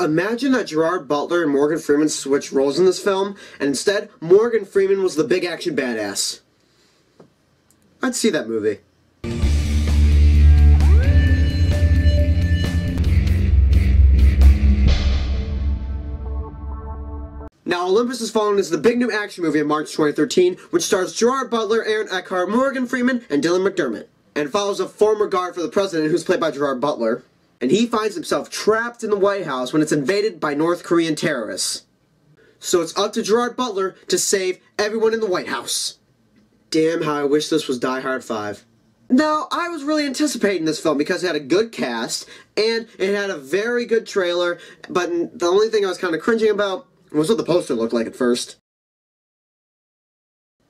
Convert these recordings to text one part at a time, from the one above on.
Imagine that Gerard Butler and Morgan Freeman switched roles in this film, and instead, Morgan Freeman was the big action badass. I'd see that movie. Now, Olympus Has Fallen is the big new action movie of March 2013, which stars Gerard Butler, Aaron Eckhart, Morgan Freeman, and Dylan McDermott, and follows a former guard for the president who's played by Gerard Butler, and he finds himself trapped in the White House when it's invaded by North Korean terrorists. So it's up to Gerard Butler to save everyone in the White House. Damn how I wish this was Die Hard 5. Now, I was really anticipating this film because it had a good cast, and it had a very good trailer, but the only thing I was kind of cringing about was what the poster looked like at first.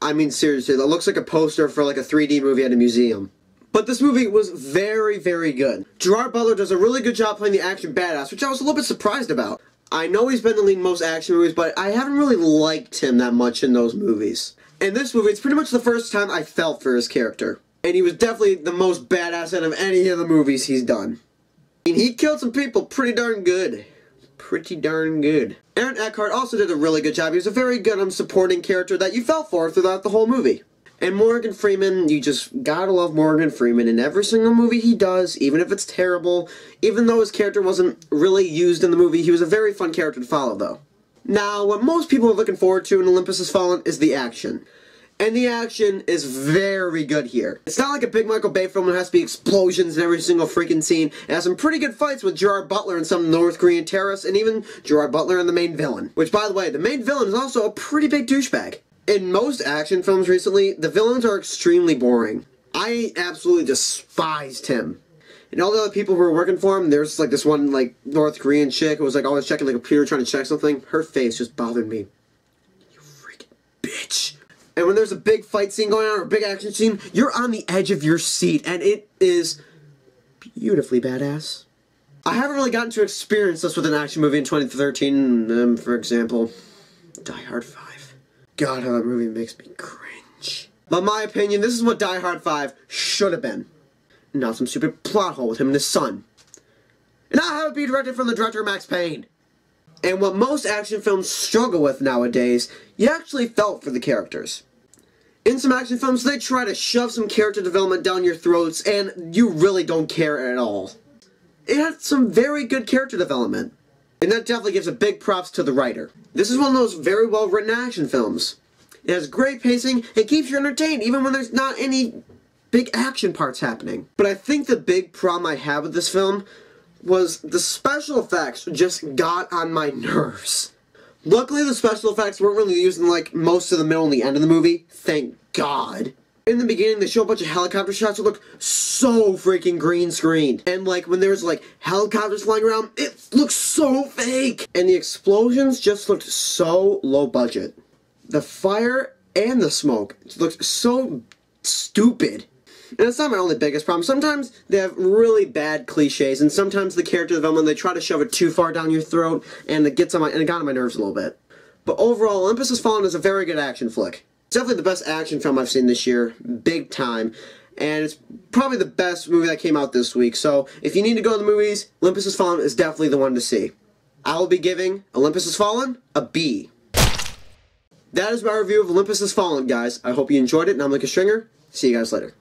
I mean, seriously, that looks like a poster for like a 3D movie at a museum. But this movie was very, very good. Gerard Butler does a really good job playing the action badass, which I was a little bit surprised about. I know he's been the lead in most action movies, but I haven't really liked him that much in those movies. In this movie, it's pretty much the first time I felt for his character. And he was definitely the most badass out of any of the movies he's done. I mean, he killed some people pretty darn good. Pretty darn good. Aaron Eckhart also did a really good job. He was a very good supporting character that you felt for throughout the whole movie. And Morgan Freeman, you just gotta love Morgan Freeman in every single movie he does, even if it's terrible. Even though his character wasn't really used in the movie, he was a very fun character to follow, though. Now, what most people are looking forward to in Olympus Has Fallen is the action. And the action is very good here. It's not like a big Michael Bay film that has to be explosions in every single freaking scene. It has some pretty good fights with Gerard Butler and some North Korean terrorists, and even Gerard Butler and the main villain. Which, by the way, the main villain is also a pretty big douchebag. In most action films recently, the villains are extremely boring. I absolutely despised him. And all the other people who were working for him, there's like this one like North Korean chick who was like always checking the computer trying to check something. Her face just bothered me. You freaking bitch. And when there's a big fight scene going on or a big action scene, you're on the edge of your seat, and it is beautifully badass. I haven't really gotten to experience this with an action movie in 2013, for example, Die Hard 5. God, how that movie makes me cringe. But in my opinion, this is what Die Hard 5 should have been. Not some stupid plot hole with him and his son. And not have it be directed from the director of Max Payne. And what most action films struggle with nowadays, you actually felt for the characters. In some action films, they try to shove some character development down your throats, and you really don't care at all. It had some very good character development, and that definitely gives a big props to the writer. This is one of those very well-written action films. It has great pacing, and keeps you entertained, even when there's not any big action parts happening. But I think the big problem I had with this film was the special effects just got on my nerves. Luckily, the special effects weren't really used in like most of the middle and the end of the movie. Thank God. In the beginning, they show a bunch of helicopter shots that look so freaking green screened. And like when there's like helicopters flying around, it looks so fake. And the explosions just looked so low budget. The fire and the smoke looked so stupid. And it's not my only biggest problem. Sometimes they have really bad cliches, and sometimes the character development, they try to shove it too far down your throat, and it got on my nerves a little bit. But overall, Olympus Has Fallen is a very good action flick. It's definitely the best action film I've seen this year, big time, and it's probably the best movie that came out this week. So if you need to go to the movies, Olympus Has Fallen is definitely the one to see. I will be giving Olympus Has Fallen a B. That is my review of Olympus Has Fallen, guys. I hope you enjoyed it, and I'm Lucas Stringer. See you guys later.